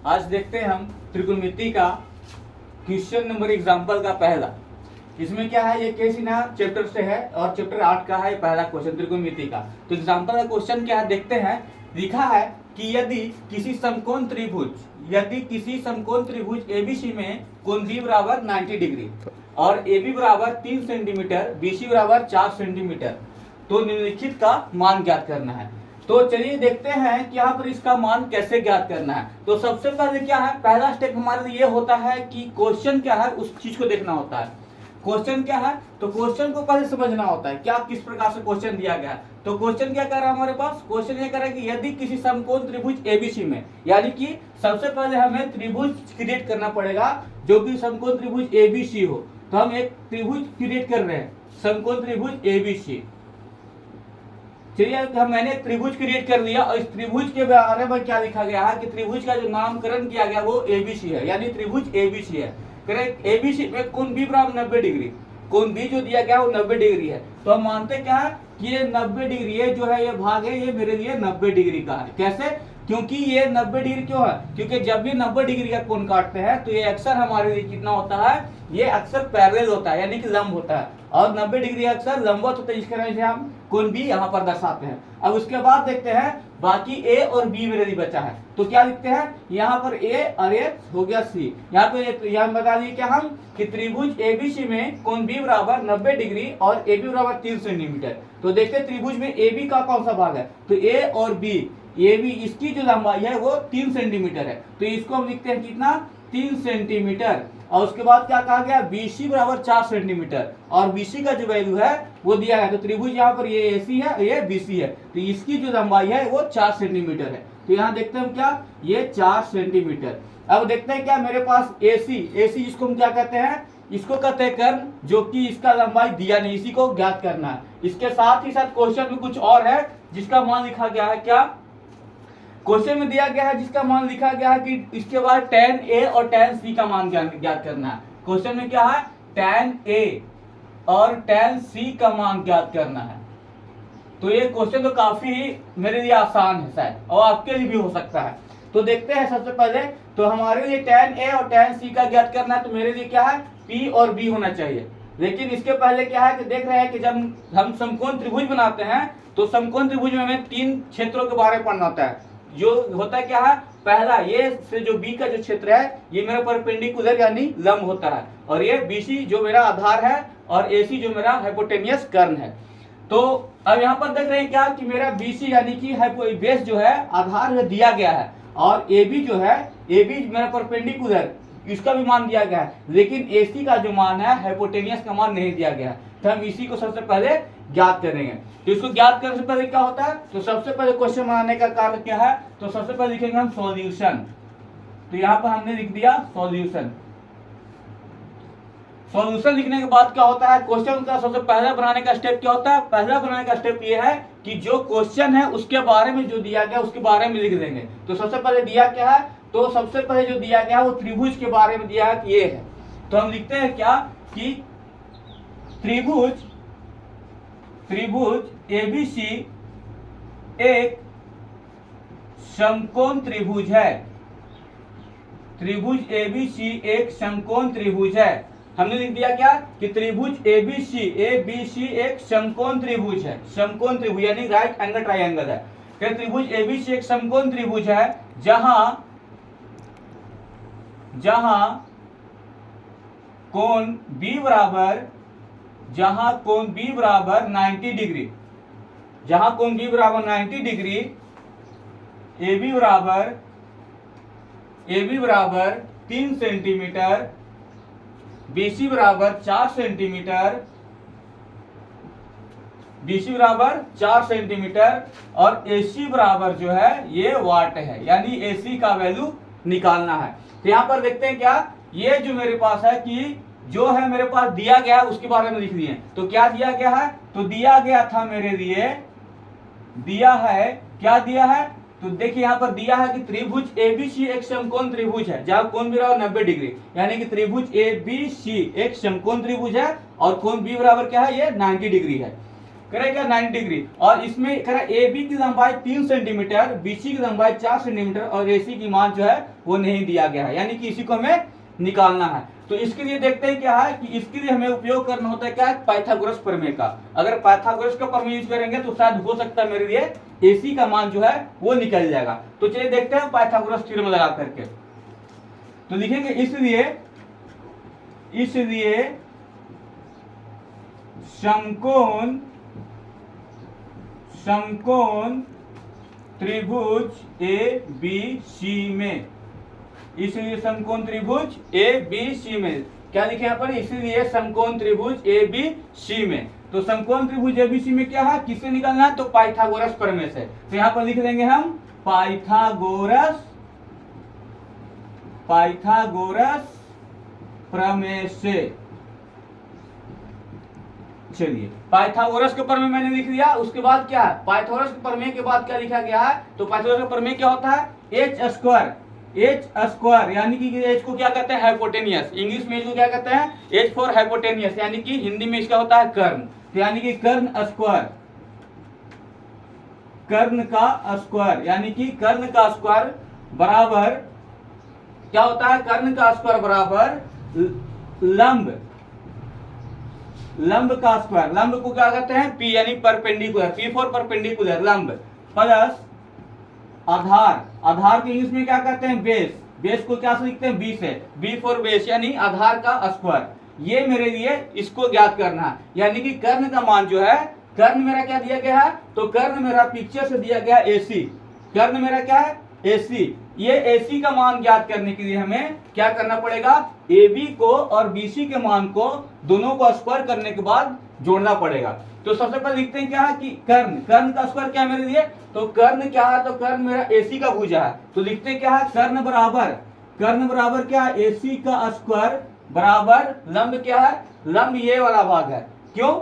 आज देखते हैं हम त्रिकोणमिति का क्वेश्चन नंबर एग्जाम्पल का पहला। इसमें क्या है, ये केस ना चैप्टर से है और चैप्टर 8 का है पहला क्वेश्चन त्रिकोणमिति का। तो एग्जाम्पल का क्वेश्चन क्या है देखते हैं। लिखा है कि यदि किसी समकोण त्रिभुज एबीसी में कोण बी बराबर 90 डिग्री और AB बराबर 3 सेंटीमीटर, BC बराबर 4 सेंटीमीटर, तो निम्नलिखित का मान ज्ञात करना है। तो चलिए देखते हैं कि यहाँ पर इसका मान कैसे ज्ञात करना है। तो सबसे पहले क्या है, पहला स्टेप हमारे लिए होता है कि क्वेश्चन क्या है उस चीज को देखना होता है। क्वेश्चन क्या है, तो क्वेश्चन को पहले समझना होता है क्या किस प्रकार से क्वेश्चन दिया गया है। तो क्वेश्चन क्या कर रहा है हमारे पास, क्वेश्चन ये कर रहा है कि यदि किसी समकोण त्रिभुज एबीसी में, यानी कि सबसे पहले हमें त्रिभुज क्रिएट करना पड़ेगा जो कि समकोण त्रिभुज एबीसी हो। तो हम एक त्रिभुज क्रिएट कर रहे हैं, समकोण त्रिभुज एबीसी। चलिए मैंने त्रिभुज क्रिएट कर लिया और इस त्रिभुज के बारे में क्या लिखा गया है कि त्रिभुज का जो नामकरण किया गया वो एबीसी है, यानी त्रिभुज एबीसी है। करेक्ट, एबीसी में कोण बी बराबर 90 डिग्री, कोण बी जो दिया गया वो 90 डिग्री है। तो हम मानते क्या है कि ये 90 डिग्री है, जो है ये भाग है, ये मेरे लिए 90 डिग्री का है। कैसे, क्योंकि ये 90 डिग्री क्यों है, क्योंकि जब भी 90 डिग्री का कोण काटते हैं तो ये अक्सर हमारे लिए कितना होता है, ये अक्सर पैरेलल होता है, यानी कि लंब होता है। और 90 डिग्री अक्सर लंबवत होता है, इसके वजह से हम कोण बी यहाँ पर दर्शाते हैं। अब उसके बाद देखते हैं बाकी ए और बी मेरे लिए बचा है। तो क्या लिखते हैं यहाँ पर ए और ए हो गया सी। यहाँ पे यहाँ बता दिए क्या हम कि त्रिभुज एबीसी में कोण बी बराबर 90 डिग्री और ए बी बराबर 3 सेंटीमीटर। तो देखते हैं त्रिभुज में ए बी का कौन सा भाग है, तो ए और बी, ए बी इसकी जो लंबाई है वो 3 सेंटीमीटर है। तो इसको हम लिखते हैं कितना, 3 सेंटीमीटर। और उसके बाद क्या कहा गया, BC बराबर 4 सेंटीमीटर और BC का जो वैल्यू है वो दिया है। तो त्रिभुज यहाँ पर ये AC है, ये BC है, तो इसकी जो लंबाई है वो 4 सेंटीमीटर है। तो यहाँ देखते हैं हम क्या, ये 4 सेंटीमीटर। अब देखते हैं क्या मेरे पास AC इसको हम क्या कहते हैं, इसको कहते हैं कर्ण, जो कि इसका लंबाई दिया नहीं, इसी को ज्ञात करना है। इसके साथ ही साथ क्वेश्चन में कुछ और है जिसका मान लिखा गया है, क्या क्वेश्चन में दिया गया है जिसका मान लिखा गया है कि इसके बाद tan A और tan C का मान ज्ञात करना है। क्वेश्चन में क्या है, tan A और tan C का मान ज्ञात करना है। तो ये क्वेश्चन तो काफी मेरे लिए आसान है शायद, और आपके लिए भी हो सकता है। तो देखते हैं सबसे पहले, तो हमारे लिए tan A और tan C का ज्ञात करना है। तो मेरे लिए क्या है, P और B होना चाहिए। लेकिन इसके पहले क्या है कि देख रहे हैं कि जब हम समकोण त्रिभुज बनाते हैं तो समकोण त्रिभुज में हमें 3 क्षेत्रों के बारे में पढ़ना होता है। जो होता है क्या है, पहला ये से जो बी का जो क्षेत्र है ये मेरा परपेंडिकुलर यानी लंब होता है, और ये BC जो मेरा आधार है और AC जो मेरा हाइपोटेनियस कर्ण है। तो अब यहाँ पर देख रहे हैं क्या कि मेरा BC यानी कि बेस जो है आधार में दिया गया है, और AB जो है, AB मेरा परपेंडिकुलर, इसका भी मान दिया गया है, लेकिन AC का जो मान है हाइपोटेनियस का मान नहीं दिया गया है। तो हम इसी को सबसे पहले ज्ञात करेंगे। तो इसको ज्ञात करने से पहले क्या होता है, तो सबसे पहले क्वेश्चन बनाने का कार्य क्या है, तो सबसे पहले लिखेंगे हम सॉल्यूशन। तो यहाँ पर हमने लिख दिया सॉल्यूशन। सॉल्यूशन लिखने के बाद क्या होता है, क्वेश्चन का सबसे पहला बनाने का स्टेप क्या होता है, पहला बनाने का स्टेप ये है कि जो क्वेश्चन है उसके बारे में जो दिया गया उसके बारे में लिख देंगे। तो सबसे पहले दिया क्या है, तो सबसे पहले जो दिया गया वो त्रिभुज के बारे में दिया है कि ये है। तो हम लिखते हैं क्या कि त्रिभुज ABC एक समकोण त्रिभुज है। त्रिभुज ABC एक समकोण त्रिभुज है। हमने लिख दिया क्या कि त्रिभुज ABC एक समकोण त्रिभुज है। समकोण त्रिभुज यानी राइट एंगल ट्रायंगल है। क्या त्रिभुज ABC एक समकोण त्रिभुज है जहां कोण B बराबर 90 डिग्री, जहां कोण B बराबर 90 डिग्री, AB बराबर 3 सेंटीमीटर, BC बराबर 4 सेंटीमीटर, और AC बराबर जो है ये वाट है, यानी AC का वैल्यू निकालना है। तो यहाँ पर देखते हैं क्या, ये जो मेरे पास है कि जो है मेरे पास दिया गया है उसके बारे में लिख दिए। तो क्या दिया गया है, तो दिया गया था मेरे लिए, दिया है क्या दिया है, तो देखिए यहाँ पर दिया है कि त्रिभुज ABC एक समकोण त्रिभुज है जहां कोण बराबर 90 डिग्री, यानी कि त्रिभुज ABC एक समकोण त्रिभुज है और कोण B बराबर क्या है, ये 90 डिग्री है। करेगा 90 डिग्री, और इसमें करें AB की लंबाई 3 सेंटीमीटर, BC की लंबाई 4 सेंटीमीटर और AC की मान जो है वो नहीं दिया गया है, यानी कि इसी को हमें निकालना है। तो इसके लिए देखते हैं क्या है कि इसके लिए हमें उपयोग करना होता है क्या है, पाइथागोरस प्रमेय का। अगर पाइथागोरस का प्रमेय यूज करेंगे तो शायद हो सकता है मेरे लिए AC का मान जो है वो निकल जाएगा। तो चलिए देखते हैं पाइथागोरस थ्योरम लगा करके। तो लिखेंगे इसलिए समकोण त्रिभुज ABC में, इसलिए समकोण त्रिभुज ABC में क्या लिखे यहाँ पर, इसलिए समकोण त्रिभुज ABC में। तो समकोण त्रिभुज ABC में क्या है, किससे निकालना है, तो पाइथागोरस प्रमेय से। तो यहाँ पर लिख देंगे हम पाइथागोरस प्रमेय से। चलिए पाइथागोरस के प्रमेय मैंने लिख दिया। उसके बाद क्या है, पाइथागोरस के प्रमेय के बाद क्या लिखा गया है, तो पाइथागोरस का प्रमेय क्या होता है, h स्क्वायर, यानी कि h को क्या कहते हैं, हाइपोटेनियस। इंग्लिश में इसको क्या कहते हैं, h फॉर हाइपोटेनियस, यानी कि हिंदी में इसका होता है कर्ण। तो यानी कि कर्ण स्क्वायर, यानी कि कर्ण का स्क्वायर बराबर क्या होता है, कर्ण का स्क्वायर बराबर लंब का स्क्वायर। लंब को क्या कहते हैं, P यानी परपेंडिकुलर, P फॉर परपेंडिकुलर, लंब प्लस आधार के इंग्लिश में क्या कहते हैं, बेस को क्या से लिखते हैं, B से, B फॉर बेस यानी आधार का स्क्वायर। ये मेरे लिए इसको ज्ञात करना है, यानी कि कर्ण का मान जो है, कर्ण मेरा क्या दिया गया है, तो कर्ण मेरा पिक्चर से दिया गया AC, कर्ण मेरा क्या है AC। ये AC का मान ज्ञात करने के लिए हमें क्या करना पड़ेगा, AB को और BC के मान को दोनों को स्क्वायर करने के बाद जोड़ना पड़ेगा। तो सबसे पहले लिखते हैं क्या है कि कर्ण का स्क्वायर क्या है मेरे लिए, तो कर्ण क्या है, तो कर्ण मेरा AC का भुजा है। तो लिखते हैं क्या है, कर्ण बराबर क्या है, AC का स्क्वायर बराबर लंब क्या है, लंब ये वाला भाग है। क्यों,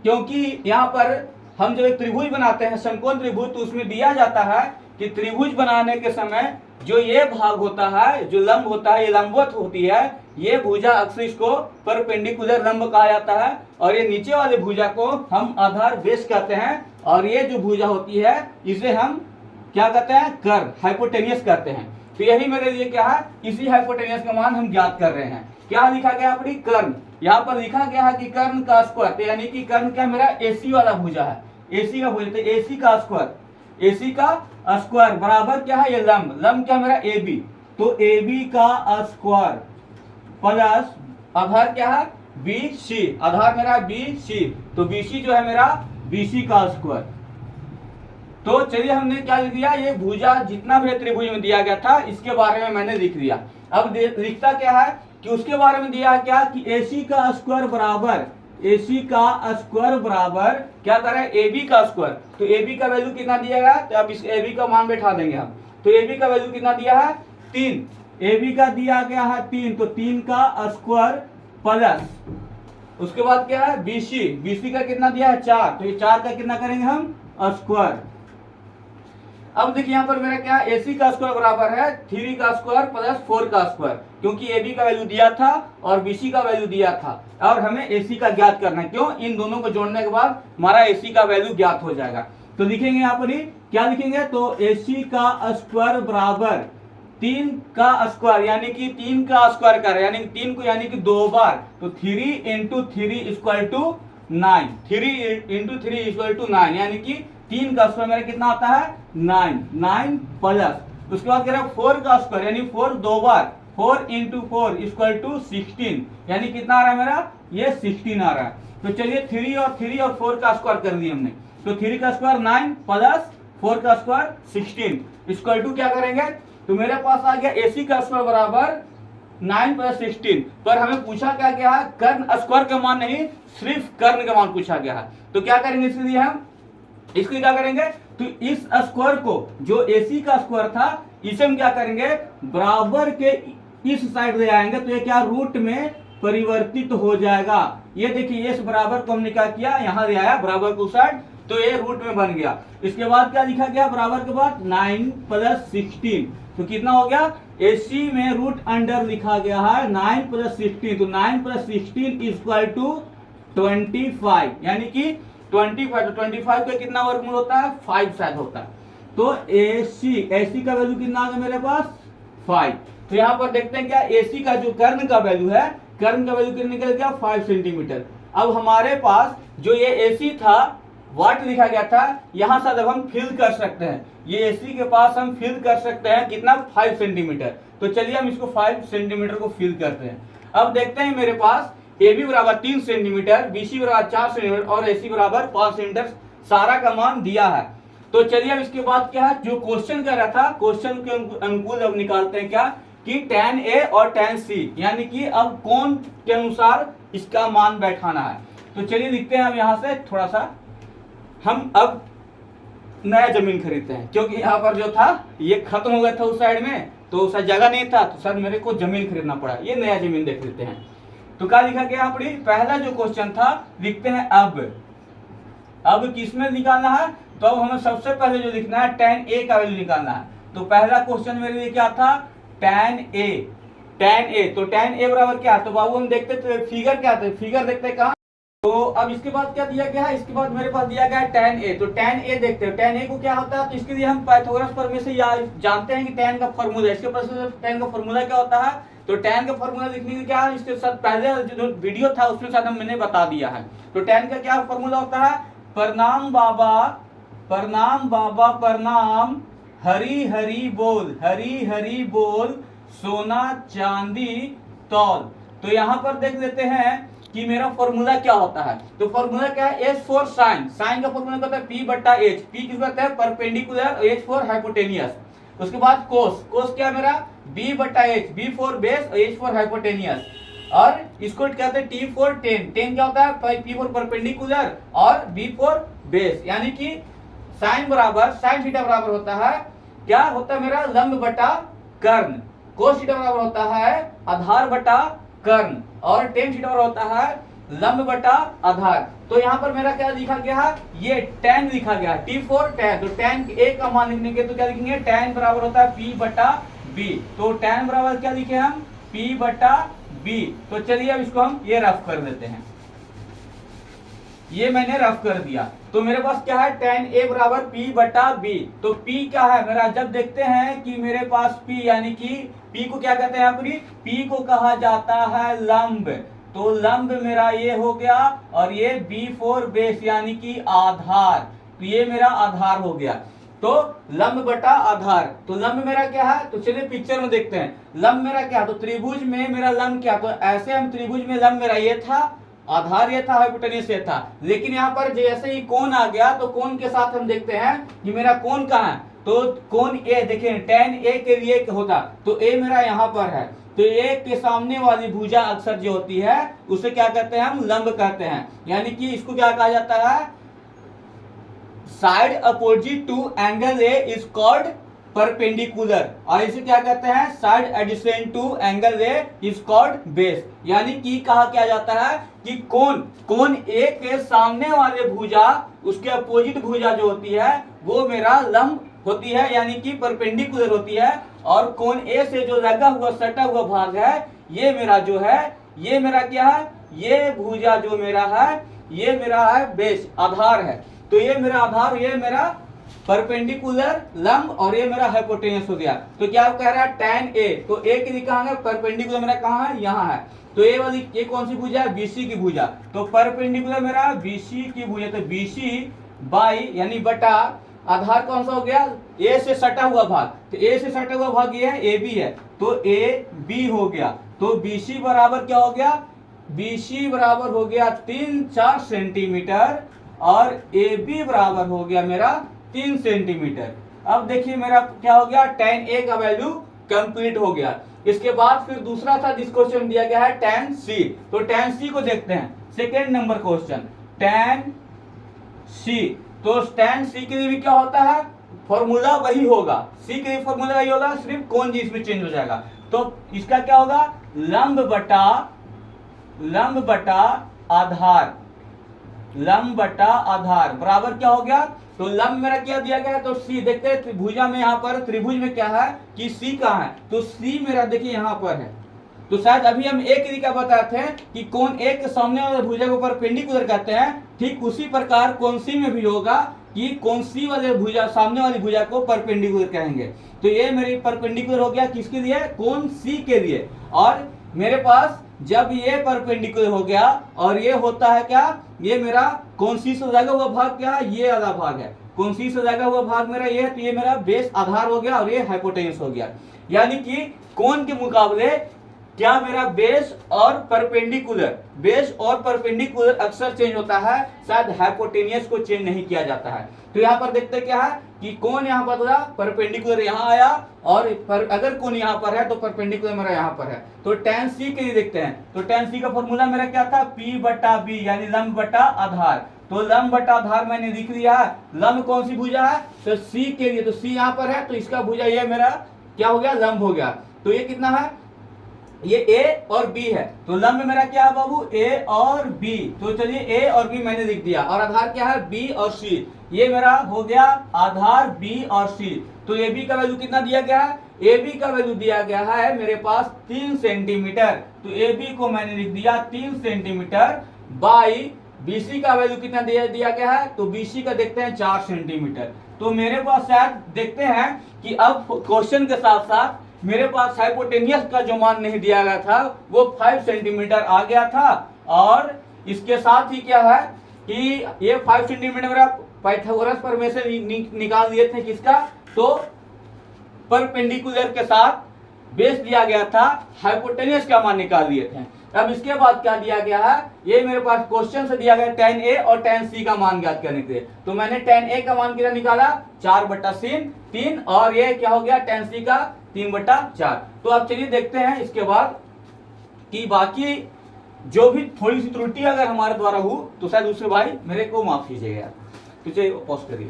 क्योंकि यहाँ पर हम जब एक त्रिभुज बनाते हैं, समकोण त्रिभुज, तो उसमें दिया जाता है कि त्रिभुज बनाने के समय जो ये भाग होता है, जो लंब होता है, ये लंबवत होती है, ये भुजा अक्ष इसको परपेंडिकुलर लंब कहा जाता है, और ये नीचे वाले भुजा को हम आधार बेस कहते हैं, और ये जो भुजा होती है इसे हम क्या कहते हैं, कर्ण, हाइपोटेनियस कहते हैं। तो यही मेरे लिए क्या है, इसी हाइपोटेनियस का मान हम ज्ञात कर रहे हैं। क्या लिखा गया अपनी, कर्ण, यहाँ पर लिखा गया है कि कर्ण का स्क्वायर, तो यानी कि कर्ण क्या मेरा AC वाला भुजा है, AC का भुजा, तो AC का स्क्वायर बराबर क्या है, ये लंब क्या मेरा AB, तो AB का स्क्वायर प्लस आधार क्या है BC, आधार मेरा BC, तो BC जो है मेरा BC का स्क्वायर। तो चलिए हमने क्या लिख दिया, ये भुजा जितना भी त्रिभुज में दिया गया था इसके बारे में मैंने लिख दिया। अब लिखता क्या है कि उसके बारे में दिया क्या कि AC का स्क्वायर बराबर क्या करें, AB का स्क्वायर। तो AB का वैल्यू कितना दिया गया, तो अब इस AB का मान बैठा देंगे हम। तो AB का वैल्यू कितना दिया है, 3, AB का दिया गया है 3, तो 3 का स्क्वायर प्लस उसके बाद क्या है BC का कितना दिया है 4, तो ये 4 का कितना करेंगे हम स्क्वायर। अब देखिए यहाँ पर मेरा क्या है, AC का स्क्वायर बराबर है 3 का स्क्वायर प्लस 4 का स्क्वायर, क्योंकि AB का वैल्यू दिया था और BC का वैल्यू दिया था, और हमें AC का ज्ञात करना है। क्यों, इन दोनों को जोड़ने के बाद हमारा AC का वैल्यू ज्ञात हो जाएगा। तो लिखेंगे यहाँ पर ही क्या लिखेंगे, तो AC का स्क्वायर बराबर 3 का स्क्वायर, यानी कि 3 का स्क्वायर कर, यानी कि 3 को यानी कि 2 बार, तो 3 into 3 equal to 9, 3 into 3 equal to 9, यानी कि 3 का स्क्वायर मेरा कितना आता है 9 प्लस उसके बाद कह रहा है 4 का स्क्वायर, यानी 4 2 बार, 4 इंटू 4 इक्वल टू 16, यानी कितना आ रहा है मेरा, ये 16 आ रहा है। तो चलिए 3 और 4 का स्क्वायर कर दिए हमने, तो 3 का स्क्वायर 9 प्लस 4 का स्क्वायर 16 इक्वल टू क्या करेंगे, तो मेरे पास आ गया AC का स्क्वायर बराबर 9 प्लस 16, पर हमें पूछा क्या गया है, कर्ण स्क्वायर का मान नहीं, सिर्फ कर्ण का मान पूछा गया है। तो क्या करेंगे इसके लिए हम, इसके क्या करेंगे, तो इस स्क्वायर को जो AC का स्क्वायर था इसे हम क्या करेंगे, बराबर के इस साइड ले आएंगे, तो ये क्या रूट में परिवर्तित हो जाएगा। ये देखिए इस बराबर को हमने क्या किया, यहाँ ले आया बराबर को साइड, तो ये रूट में बन गया। इसके बाद क्या लिखा गया, बराबर के बाद 9 प्लस 16, तो कितना हो गया, AC में रूट अंडर लिखा गया है 9 प्लस 16, तो 9 प्लस 16 इक्वल टू 25, यानी कि 25, तो 25 का कितना वर्गमूल होता है 5 शायद होता है। तो AC का वैल्यू कितना आ गया मेरे पास 5। तो यहाँ पर देखते हैं क्या AC का जो कर्ण का वैल्यू है, कर्ण का वैल्यू कितना निकल गया 5 सेंटीमीटर। अब हमारे पास जो ये AC था वाट लिखा गया था, यहाँ से अब हम फिल कर सकते हैं, ये AC के पास हम फिल कर सकते हैं कितना 5 सेंटीमीटर। तो चलिए हम इसको 5 सेंटीमीटर को फिल करते हैं। अब देखते हैं मेरे पास AB बराबर 3 सेंटीमीटर, BC बराबर 4 सेंटीमीटर और AC बराबर 5 सेंटीमीटर सारा का मान दिया है। तो चलिए अब इसके बाद क्या है, जो क्वेश्चन कर रहा था क्वेश्चन के अनुकूल अब निकालते हैं क्या कि tan A और tan C, यानी कि अब कोण के अनुसार इसका मान बैठाना है। तो चलिए लिखते हैं अब यहाँ से थोड़ा सा, हम अब नया जमीन खरीदते हैं, क्योंकि यहाँ पर जो था ये खत्म हो गया था उस साइड में, तो उस जगह नहीं था, तो सर मेरे को जमीन खरीदना पड़ा, ये नया जमीन देख लेते हैं। तो क्या लिखा गया यहाँ पर, पहला जो क्वेश्चन था लिखते हैं अब किसमें निकालना है, तो अब हमें सबसे पहले जो लिखना है tan A का वैल्यू निकालना है। तो पहला क्वेश्चन मेरे लिए क्या था tan A, तो tan A बराबर क्या, तो बाबू हम देखते थे फिगर क्या था, फिगर देखते कहाँ। तो अब इसके बाद क्या दिया गया है, इसके बाद मेरे पास दिया गया है tan A। तो tan A देखते हैं tan A को क्या होता है, तो इसके लिए हम पाइथागोरस प्रमेय से जानते हैं कि tan का फॉर्मूला, इसके पास tan का फॉर्मूला क्या होता है। तो tan का फॉर्मूला लिखने के क्या है, इसके साथ पहले जो वीडियो था उसमें शायद मैंने बता दिया है। तो tan का क्या फॉर्मूला होता है, प्रणाम बाबा प्रणाम, हरी हरी बोल, सोना चांदी तौल। तो यहाँ पर देख लेते हैं कि मेरा फॉर्मूला क्या होता है। तो फॉर्मूला क्या है, S फॉर साइन, साइन का फॉर्मूला क्या होता है P बट्टा H, P किस बात है परपेंडिकुलर, H फॉर हाइपोटेनियस। उसके बाद कोस क्या मेरा B बट्टा H, B फॉर बेस और H फॉर हाइपोटेनियस। और इसको कहते हैं T फॉर टेन, टेन क्या होता है P फॉर परपेंडिकुलर और B फॉर बेस, यानी कि साइन थीटा बराबर होता है क्या होता है मेरा लंब बटा कर्ण, कोस थीटा बराबर होता है आधार बटा कर्ण और टेन थीटा बराबर होता है लंब बटा आधार। तो यहाँ पर मेरा क्या लिखा गया है, ये tan लिखा गया है, T फॉर tan। तो tan A का मान लिखने के तो क्या लिखेंगे, tan बराबर होता है P बटा B। तो tan बराबर क्या लिखे हम P बटा B। तो चलिए अब इसको हम ये रफ कर देते हैं, ये मैंने रफ कर दिया। तो मेरे पास क्या है tan A बराबर P बटा B। तो P क्या है मेरा, जब देखते हैं कि मेरे पास P यानी कि P को क्या कहते हैं यहाँ पर, P को कहा जाता है लंब। तो लंब मेरा ये हो गया और ये B फॉर बेस यानी कि आधार, तो ये मेरा आधार हो गया। तो लंब बटा आधार, तो लंब मेरा क्या है, तो चलिए पिक्चर में देखते हैं लंब मेरा क्या। तो त्रिभुज में मेरा लंब क्या, तो ऐसे हम त्रिभुज में लंब मेरा ये था, आधार ये था, हाइपोटेन्यूज ये था। लेकिन यहाँ पर जैसे ही कोण आ गया तो कोण के साथ हम देखते हैं कि मेरा कोण कहाँ है, तो कोण A देखिए tan A के लिए होता, तो A मेरा यहाँ पर है। तो A के सामने वाली भुजा अक्सर जो होती है उसे क्या कहते हैं, हम लंब कहते हैं। यानी कि इसको क्या कहा जाता है, side opposite to angle A is called perpendicular, और इसे क्या कहते हैं side adjacent to angle A is called base. यानी कि कहा क्या जाता है कि कोण A के सामने वाले भुजा उसके अपोजिट भुजा जो होती है वो मेरा लंब होती है, यानी कि परपेंडिकुलर होती है। और कोण A से जो लगा हुआ सटा हुआ भाग है ये मेरा जो है, ये मेरा क्या है, ये भुजा जो मेरा है ये मेरा है बेस, आधार है। तो ये मेरा आधार, ये मेरा परपेंडिकुलर लंब और ये मेरा हाइपोटेन्यूज हो गया। तो क्या कह रहा है tan A, तो A के लिए कहाँ है परपेंडिकुलर मेरा कहाँ है, यहाँ है। तो ये वाली ये कौन सी भुजा है, BC की भुजा। तो परपेंडिकुलर मेरा BC की भुजा, तो BC बाई यानी बटा आधार कौन सा हो गया, A से सटा हुआ भाग। तो A से सटा हुआ भाग ये है AB है, तो AB हो गया। तो BC बराबर क्या हो गया, BC बराबर हो गया 3-4 सेंटीमीटर और AB बराबर हो गया मेरा 3 सेंटीमीटर। अब देखिए मेरा क्या हो गया, tan A का वैल्यू कंप्लीट हो गया। इसके बाद फिर दूसरा था जिस क्वेश्चन दिया गया है tan C। तो tan C को देखते हैं, second number question tan C। तो tan C के लिए भी क्या होता है, फॉर्मूला वही होगा, C के लिए फॉर्मूला वही होगा, सिर्फ कोण जी इसमें चेंज हो जाएगा। तो इसका क्या होगा, लंब बटा आधार, लंब बटा आधार बराबर क्या हो गया। तो लंब मेरा क्या दिया गया है, तो C देखते हैं भुजा में, यहाँ पर त्रिभुज में क्या है कि C कहाँ है, तो C मेरा देखिए यहाँ पर है, तो शायद अभी हम एक तरीका बताते हैं कि कोण एक के सामने वाले भुजा को परपेंडिकुलर कहते हैं, ठीक उसी प्रकार कोण सी में भी होगा कि कोण सी वाले भुजा सामने वाली भुजा को परपेंडिकुलर कहेंगे। तो ये मेरी परपेंडिकुलर हो गया किसके लिए, कोण सी के लिए। और मेरे पास जब ये परपेंडिकुलर हो गया और ये होता है क्या, ये मेरा कोण सी से लगा हुआ भाग क्या है, ये वाला भाग है, कोण सी से लगा हुआ भाग मेरा ये है, तो ये मेरा बेस आधार हो गया और ये हाइपोटेन्यूस हो गया। यानी कि कोण के मुकाबले क्या मेरा बेस और परपेंडिकुलर अक्सर चेंज होता है, शायद हाइपोटेनियस को चेंज नहीं किया जाता है। तो यहाँ पर देखते क्या है कि कोण यहाँ पर बदला, परपेंडिकुलर यहाँ आया, और अगर कोण यहाँ पर है तो परपेंडिकुलर मेरा यहाँ पर है। तो tan c के लिए देखते हैं, तो tan c का फॉर्मूला मेरा क्या था, P बटा B यानी लंब बटा आधार। तो लंब बटा आधार मैंने लिख लिया है, लंब कौन सी भुजा है, तो C के लिए, तो C यहाँ पर है, तो इसका भुजा ये मेरा क्या हो गया, लंब हो गया। तो ये कितना है, ये A और B है, तो लंब मेरा क्या है बाबू, A और B। तो चलिए A और B मैंने लिख दिया, और आधार क्या है, B और C। ये मेरा हो गया आधार B और C। तो AB का वैल्यू कितना दिया गया है, AB का वैल्यू दिया गया है मेरे पास 3 सेंटीमीटर। तो AB को मैंने लिख दिया 3 सेंटीमीटर बाई BC का वैल्यू कितना दिया गया है, तो BC का देखते हैं 4 सेंटीमीटर। तो मेरे पास शायद देखते हैं कि अब क्वेश्चन के साथ साथ मेरे पास हाइपोटेनियस का जो मान नहीं दिया गया था वो 5 सेंटीमीटर आ गया था, और इसके साथ ही क्या है कि ये 5 सेंटीमीटर मेरा पाइथागोरस प्रमेय से निकाल दिए थे किसका, तो परपेंडिकुलर के साथ बेस दिया गया था, हाइपोटेनियस का मान निकाल दिए थे। अब इसके बाद क्या दिया गया है, ये मेरे पास क्वेश्चन से दिया गया tan A और tan C का मान ज्ञात करने के लिए। तो मैंने tan A का मान कितना निकाला, 4/3, और ये क्या हो गया tan C का 3/4। तो अब चलिए देखते हैं इसके बाद कि बाकी जो भी थोड़ी सी त्रुटि अगर हमारे द्वारा हो तो शायद उससे भाई मेरे को माफ कीजिएगा। तो चलिए पॉज करिए।